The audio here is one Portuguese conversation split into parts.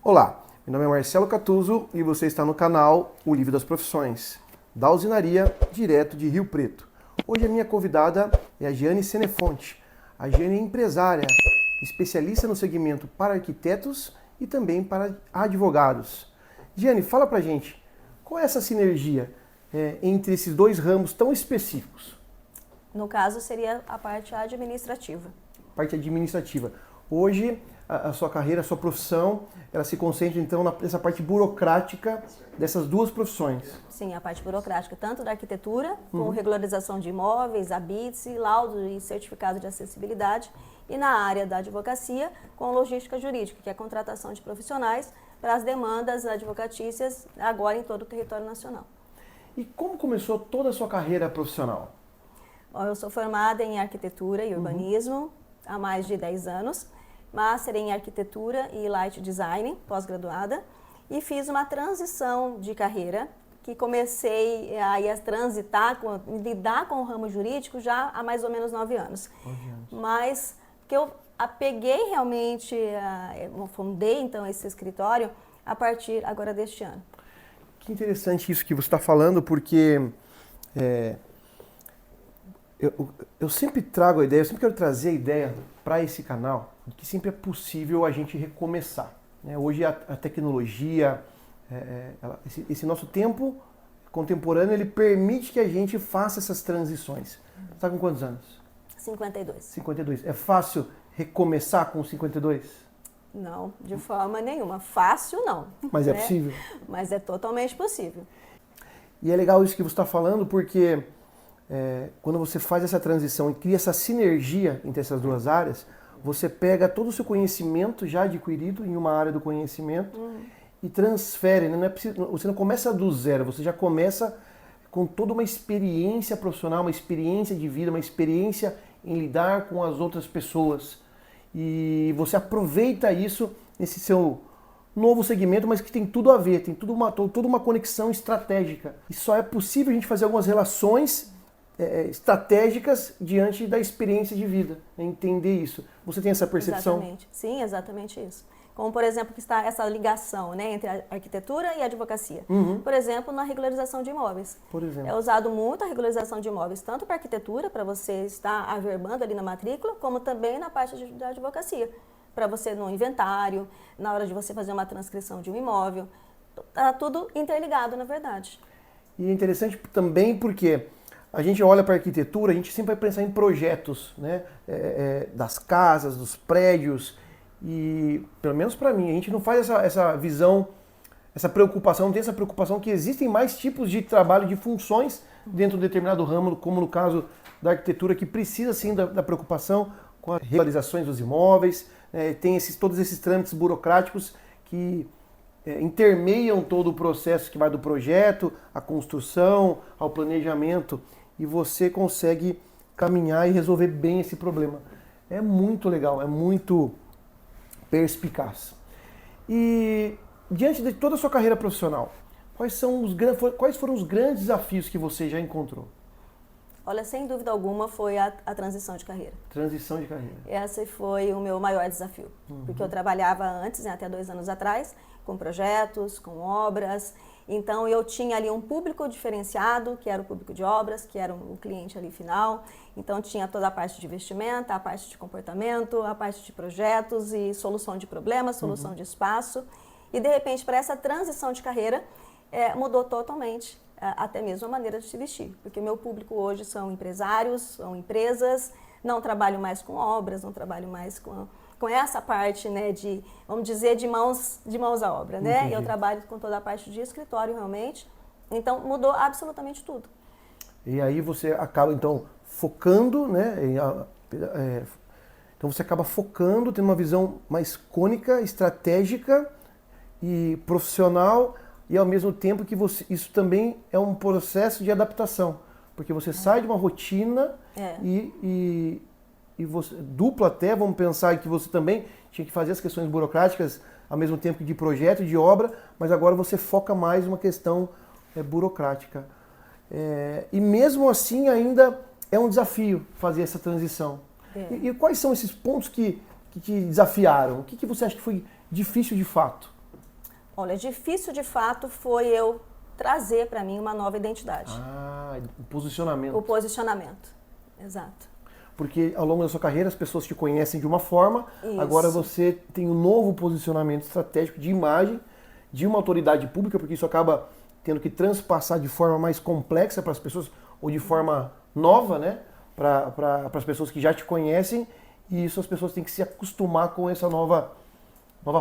Olá, meu nome é Marcelo Catuzzo e você está no canal O Livro das Profissões, da usinaria direto de Rio Preto. Hoje a minha convidada é a Giane Senefonte. A Giane é empresária, especialista no segmento para arquitetos e também para advogados. Giane, fala pra gente, qual é essa sinergia entre esses dois ramos tão específicos? No caso, seria a parte administrativa. Parte administrativa. Hoje, a sua carreira, a sua profissão, ela se concentra então nessa parte burocrática dessas duas profissões. Sim, a parte burocrática, tanto da arquitetura, com regularização de imóveis, habites, laudo e certificado de acessibilidade, e na área da advocacia, com logística jurídica, que é a contratação de profissionais para as demandas advocatícias agora em todo o território nacional. E como começou toda a sua carreira profissional? Eu sou formada em arquitetura e urbanismo há mais de 10 anos, master em arquitetura e light design, pós-graduada, e fiz uma transição de carreira, que comecei a transitar, lidar com o ramo jurídico já há mais ou menos 9 anos. Mas que eu peguei realmente, eu fundei então esse escritório a partir agora deste ano. Que interessante isso que você está falando, porque eu sempre trago a ideia, eu sempre quero trazer a ideia para esse canal, de que sempre é possível a gente recomeçar. Hoje a tecnologia, esse nosso tempo contemporâneo, ele permite que a gente faça essas transições. Você está com quantos anos? 52. 52. É fácil recomeçar com 52? Não, de forma nenhuma. Fácil não. Mas é possível? Mas é totalmente possível. E é legal isso que você está falando, porque quando você faz essa transição e cria essa sinergia entre essas duas áreas, você pega todo o seu conhecimento já adquirido em uma área do conhecimento e transfere, né? Você não começa do zero, você já começa com toda uma experiência profissional, uma experiência de vida, uma experiência em lidar com as outras pessoas. E você aproveita isso nesse seu novo segmento, mas que tem tudo a ver, tem toda uma conexão estratégica. E só é possível a gente fazer algumas relações estratégicas diante da experiência de vida, né? Entender isso. Você tem essa percepção? Exatamente. Sim, exatamente isso. Como, por exemplo, que está essa ligação, né, entre a arquitetura e a advocacia. Por exemplo, na regularização de imóveis. Por exemplo. É usado muito a regularização de imóveis, tanto para a arquitetura, para você estar averbando ali na matrícula, como também na parte da advocacia. Para você no inventário, na hora de você fazer uma transcrição de um imóvel. Está tudo interligado, na verdade. E é interessante também porque a gente olha para a arquitetura, a gente sempre vai pensar em projetos, né? Das casas, dos prédios, e pelo menos para mim, a gente não faz essa visão, essa preocupação, não tem essa preocupação que existem mais tipos de trabalho, de funções dentro de um determinado ramo, como no caso da arquitetura, que precisa sim da preocupação com as regularizações dos imóveis, tem todos esses trâmites burocráticos que intermeiam todo o processo que vai do projeto, à construção, ao planejamento, e você consegue caminhar e resolver bem esse problema. É muito legal, é muito perspicaz. E diante de toda a sua carreira profissional, quais foram os grandes desafios que você já encontrou? Olha, sem dúvida alguma foi a transição de carreira. Transição de carreira. Esse foi o meu maior desafio, porque eu trabalhava antes, até 2 anos atrás, com projetos, com obras. Então eu tinha ali um público diferenciado, que era o público de obras, que era o cliente ali final. Então tinha toda a parte de vestimenta, a parte de comportamento, a parte de projetos e solução de problemas, solução de espaço. E de repente, para essa transição de carreira, mudou totalmente até mesmo a maneira de se vestir. Porque o meu público hoje são empresários, são empresas, não trabalho mais com obras, não trabalho mais com essa parte, né, de, vamos dizer, de mãos à obra, né? Entendi. Eu trabalho com toda a parte de escritório realmente, então mudou absolutamente tudo. E aí você acaba então focando, né? Então você acaba focando, tendo uma visão mais cônica, estratégica e profissional, e ao mesmo tempo que isso também é um processo de adaptação, porque você sai de uma rotina e você, duplo até, vamos pensar que você também tinha que fazer as questões burocráticas ao mesmo tempo que de projeto, de obra, mas agora você foca mais uma questão burocrática. E mesmo assim ainda é um desafio fazer essa transição. E quais são esses pontos que te desafiaram? O que você acha que foi difícil de fato? Olha, difícil de fato foi eu trazer para mim uma nova identidade. O posicionamento. O posicionamento, exato. Porque ao longo da sua carreira as pessoas te conhecem de uma forma, Isso. agora você tem um novo posicionamento estratégico de imagem de uma autoridade pública, porque isso acaba tendo que transpassar de forma mais complexa para as pessoas, ou de forma nova, né? Para as pessoas que já te conhecem, e isso as pessoas têm que se acostumar com essa nova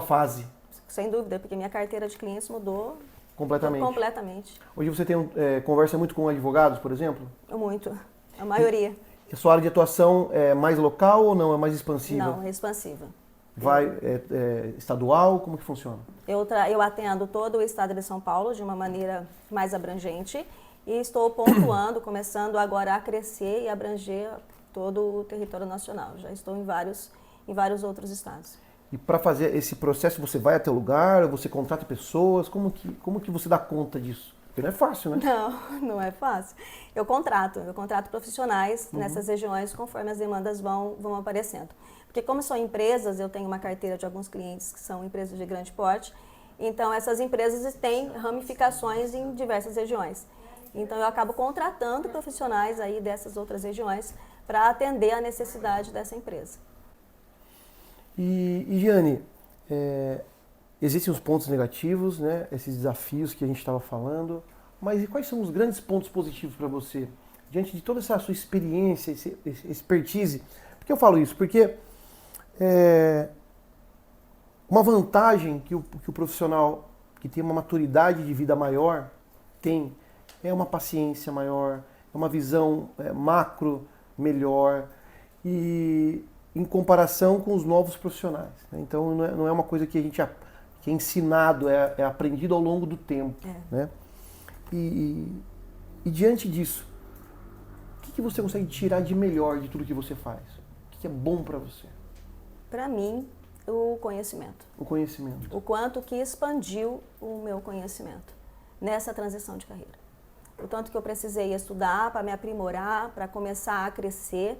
fase. Sem dúvida, porque minha carteira de clientes mudou completamente. Hoje você tem conversa muito com advogados, por exemplo? Muito, a maioria. E a sua área de atuação é mais local ou não? É mais expansiva? Não, é expansiva. Estadual? Como que funciona? Eu atendo todo o estado de São Paulo de uma maneira mais abrangente e estou pontuando, começando agora a crescer e abranger todo o território nacional. Já estou em vários outros estados. E para fazer esse processo, você vai até o lugar, você contrata pessoas? Como que você dá conta disso? Porque não é fácil, né? Não é fácil. Eu contrato profissionais nessas regiões conforme as demandas vão aparecendo. Porque como são empresas, eu tenho uma carteira de alguns clientes que são empresas de grande porte, então essas empresas têm ramificações em diversas regiões. Então eu acabo contratando profissionais aí dessas outras regiões para atender a necessidade dessa empresa. E Giane, existem os pontos negativos, né? Esses desafios que a gente estava falando, mas e quais são os grandes pontos positivos para você? Diante de toda essa sua experiência, esse expertise. Por que eu falo isso? Porque uma vantagem que o profissional que tem uma maturidade de vida maior tem é uma paciência maior, é uma visão macro melhor e em comparação com os novos profissionais. Né? Então não é uma coisa que a gente que é ensinado, é aprendido ao longo do tempo. Né? E diante disso, o que você consegue tirar de melhor de tudo que você faz? O que é bom para você? Para mim, o conhecimento. O conhecimento. O quanto que expandiu o meu conhecimento nessa transição de carreira. O tanto que eu precisei estudar para me aprimorar, para começar a crescer.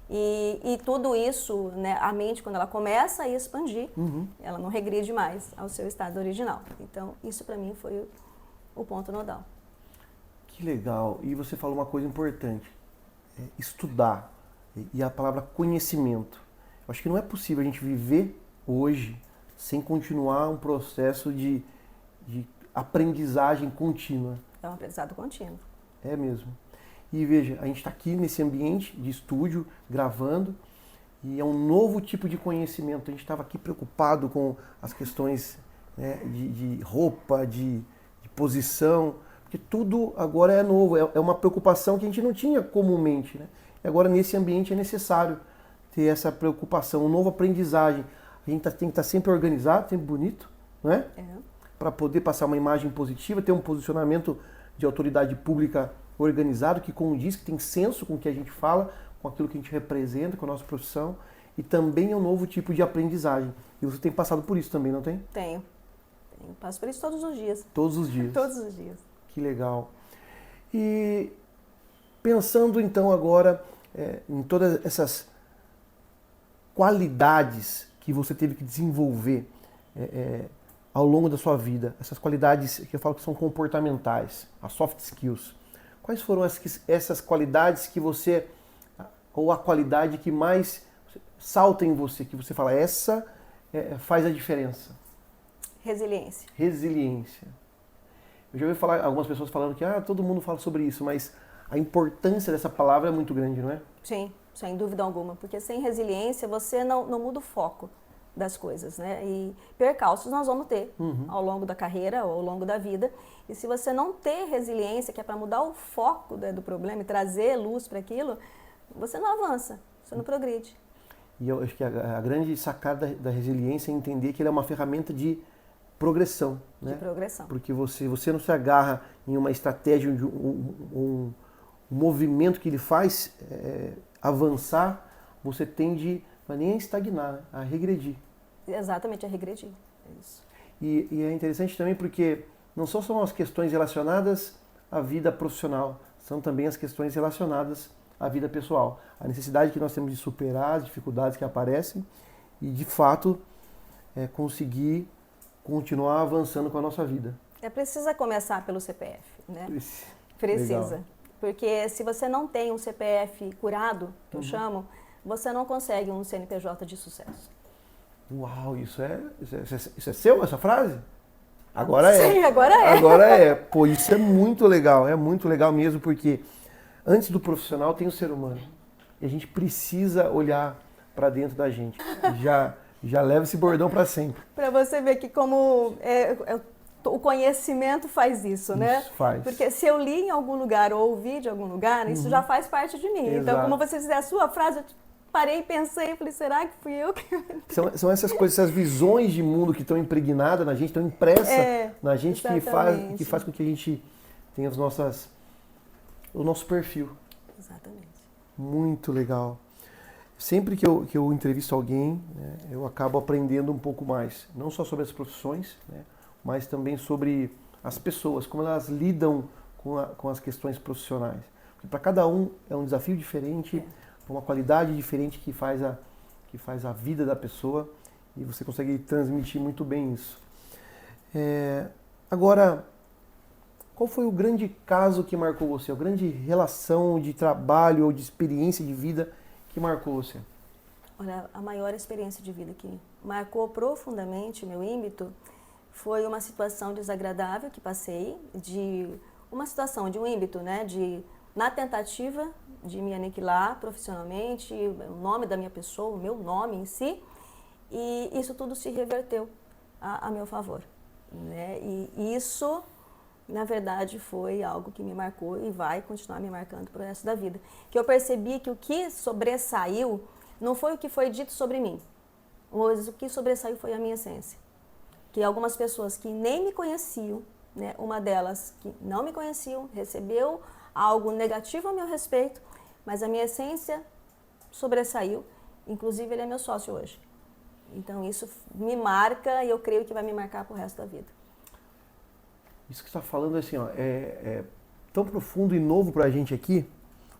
E tudo isso, né, a mente, quando ela começa a expandir, ela não regride mais ao seu estado original. Então, isso para mim foi o ponto nodal. Que legal. E você falou uma coisa importante. Estudar. E a palavra conhecimento. Eu acho que não é possível a gente viver hoje sem continuar um processo de aprendizagem contínua. É um aprendizado contínuo. É mesmo. E veja, a gente está aqui nesse ambiente de estúdio, gravando, e é um novo tipo de conhecimento. A gente estava aqui preocupado com as questões, né, de roupa, de posição, porque tudo agora é novo, é uma preocupação que a gente não tinha comumente. Né? E agora nesse ambiente é necessário ter essa preocupação, uma nova aprendizagem. A gente tem que estar sempre organizado, sempre bonito, né? Para poder passar uma imagem positiva, ter um posicionamento de autoridade pública organizado, que condiz, que tem senso com o que a gente fala, com aquilo que a gente representa, com a nossa profissão, e também é um novo tipo de aprendizagem. E você tem passado por isso também, não tem? Tenho. Passo por isso todos os dias. Todos os dias? Todos os dias. Que legal. E pensando então agora em todas essas qualidades que você teve que desenvolver ao longo da sua vida, essas qualidades que eu falo que são comportamentais, as soft skills. Quais foram essas qualidades que você, ou a qualidade que mais salta em você, que você fala, essa faz a diferença? Resiliência. Resiliência. Eu já ouvi falar, algumas pessoas falando que todo mundo fala sobre isso, mas a importância dessa palavra é muito grande, não é? Sim, sem dúvida alguma, porque sem resiliência você não muda o foco das coisas, né? E percalços nós vamos ter ao longo da carreira ou ao longo da vida. E se você não ter resiliência, que é para mudar o foco do problema e trazer luz para aquilo, você não avança, você não progride. E eu acho que a grande sacada da resiliência é entender que ele é uma ferramenta de progressão, né? De progressão. Porque você não se agarra em uma estratégia, um movimento que ele faz avançar, você tende não é nem a estagnar, a regredir. Exatamente, a regredir. É isso. E é interessante também porque não só são as questões relacionadas à vida profissional, são também as questões relacionadas à vida pessoal. A necessidade que nós temos de superar as dificuldades que aparecem e, de fato, conseguir continuar avançando com a nossa vida. Precisa começar pelo CPF, né? Precisa. Legal. Porque se você não tem um CPF curado, que eu chamo, você não consegue um CNPJ de sucesso. Uau, isso é seu, essa frase? Agora é. Sim, agora é. Agora é. Pô, isso é muito legal mesmo, porque antes do profissional tem o ser humano. E a gente precisa olhar para dentro da gente. Já leva esse bordão para sempre. Para você ver que como o conhecimento faz isso, né? Isso faz. Porque se eu li em algum lugar ou ouvi de algum lugar, isso já faz parte de mim. Exato. Então, como você fizer a sua frase, eu parei e pensei, falei, será que fui eu que... São essas coisas, essas visões de mundo que estão impregnadas na gente, estão impressas na gente, que faz com que a gente tenha o nosso perfil. Exatamente. Muito legal. Sempre que eu entrevisto alguém, né, eu acabo aprendendo um pouco mais. Não só sobre as profissões, né, mas também sobre as pessoas, como elas lidam com as questões profissionais. Porque para cada um é um desafio diferente, uma qualidade diferente que faz a vida da pessoa, e você consegue transmitir muito bem isso. Agora, qual foi o grande caso que marcou você? A grande relação de trabalho ou de experiência de vida que marcou você? Olha, a maior experiência de vida que marcou profundamente meu ímpeto foi uma situação desagradável que passei, de um ímpeto, né, na tentativa de me aniquilar profissionalmente, o nome da minha pessoa, o meu nome em si, e isso tudo se reverteu a meu favor, né? E isso, na verdade, foi algo que me marcou e vai continuar me marcando pro resto da vida. Que eu percebi que o que sobressaiu não foi o que foi dito sobre mim, mas o que sobressaiu foi a minha essência. Que algumas pessoas que nem me conheciam, né, uma delas que não me conheciam, recebeu algo negativo a meu respeito, mas a minha essência sobressaiu, inclusive ele é meu sócio hoje. Então isso me marca e eu creio que vai me marcar pro resto da vida. Isso que você está falando assim, ó, é tão profundo e novo pra gente aqui,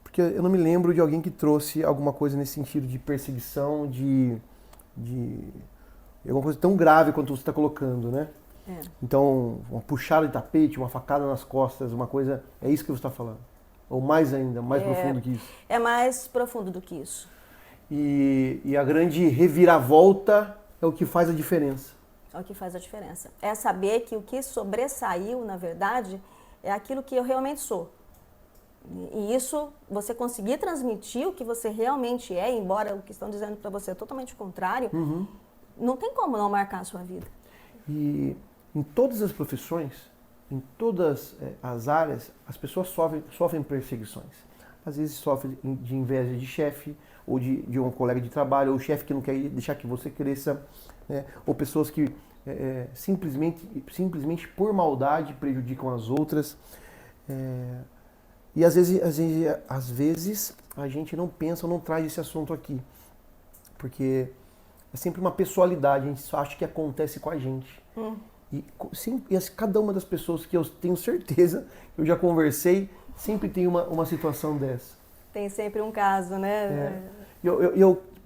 porque eu não me lembro de alguém que trouxe alguma coisa nesse sentido de perseguição, de alguma coisa tão grave quanto você está colocando, né? Então, uma puxada de tapete, uma facada nas costas, uma coisa... É isso que você está falando? Ou mais ainda, mais profundo que isso? É mais profundo do que isso. E a grande reviravolta é o que faz a diferença. É o que faz a diferença. É saber que o que sobressaiu, na verdade, é aquilo que eu realmente sou. E isso, você conseguir transmitir o que você realmente é, embora o que estão dizendo para você é totalmente contrário, não tem como não marcar a sua vida. E em todas as profissões, em todas as áreas, as pessoas sofrem perseguições. Às vezes sofrem de inveja de chefe, ou de um colega de trabalho, ou chefe que não quer deixar que você cresça, né? Ou pessoas que simplesmente por maldade prejudicam as outras. E às vezes a gente não pensa ou não traz esse assunto aqui, porque é sempre uma pessoalidade, a gente só acha que acontece com a gente. E cada uma das pessoas que eu tenho certeza que eu já conversei, sempre tem uma situação dessa. Tem sempre um caso, né?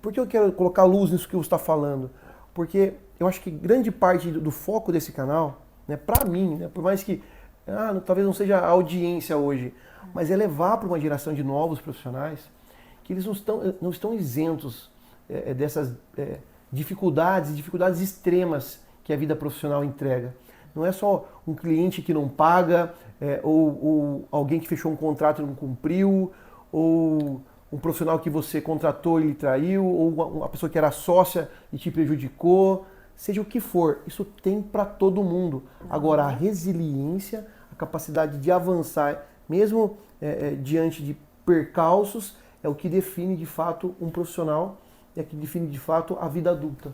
Por que eu quero colocar luz nisso que você está falando? Porque eu acho que grande parte do foco desse canal, né, para mim, né, por mais que talvez não seja a audiência hoje, mas é levar para uma geração de novos profissionais que eles não estão isentos dessas dificuldades extremas que a vida profissional entrega. Não é só um cliente que não paga, ou alguém que fechou um contrato e não cumpriu, ou um profissional que você contratou e lhe traiu, ou uma pessoa que era sócia e te prejudicou, seja o que for, isso tem para todo mundo. Agora, a resiliência, a capacidade de avançar, mesmo diante de percalços, é o que define de fato um profissional, é o que define de fato a vida adulta.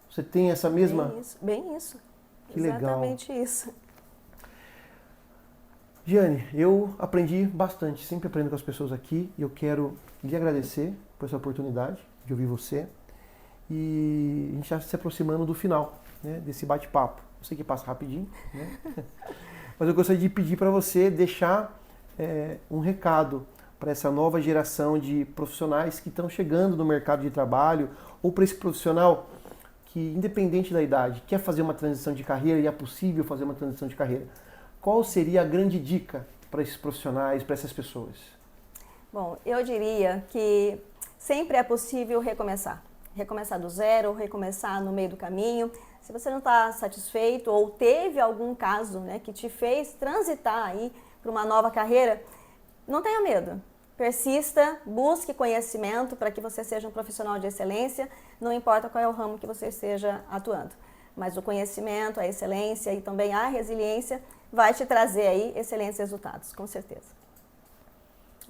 Você tem essa mesma... Bem isso. Que exatamente legal. Isso. Giane, eu aprendi bastante, sempre aprendo com as pessoas aqui, e eu quero lhe agradecer por essa oportunidade de ouvir você. E a gente está se aproximando do final, né, desse bate-papo. Eu sei que passa rapidinho, né? Mas eu gostaria de pedir para você deixar um recado para essa nova geração de profissionais que estão chegando no mercado de trabalho, ou para esse profissional que, independente da idade, quer fazer uma transição de carreira e é possível fazer uma transição de carreira, qual seria a grande dica para esses profissionais, para essas pessoas? Bom, eu diria que sempre é possível recomeçar. Recomeçar do zero, recomeçar no meio do caminho. Se você não está satisfeito ou teve algum caso, né, que te fez transitar aí para uma nova carreira, não tenha medo. Persista, busque conhecimento para que você seja um profissional de excelência, não importa qual é o ramo que você esteja atuando. Mas o conhecimento, a excelência e também a resiliência vai te trazer aí excelentes resultados, com certeza.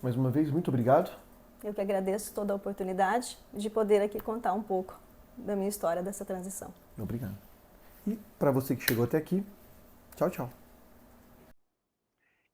Mais uma vez, muito obrigado. Eu que agradeço toda a oportunidade de poder aqui contar um pouco da minha história dessa transição. Obrigado. E para você que chegou até aqui, tchau, tchau.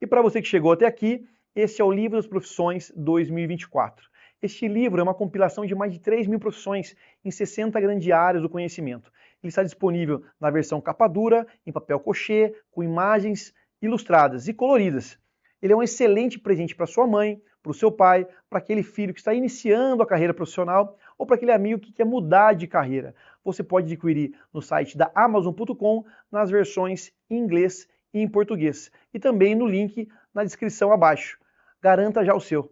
E para você que chegou até aqui, esse é o Livro das Profissões 2024. Este livro é uma compilação de mais de 3.000 profissões em 60 grandes áreas do conhecimento. Ele está disponível na versão capa dura, em papel cochê, com imagens ilustradas e coloridas. Ele é um excelente presente para sua mãe, para o seu pai, para aquele filho que está iniciando a carreira profissional ou para aquele amigo que quer mudar de carreira. Você pode adquirir no site da Amazon.com nas versões em inglês e em português. E também no link na descrição abaixo. Garanta já o seu.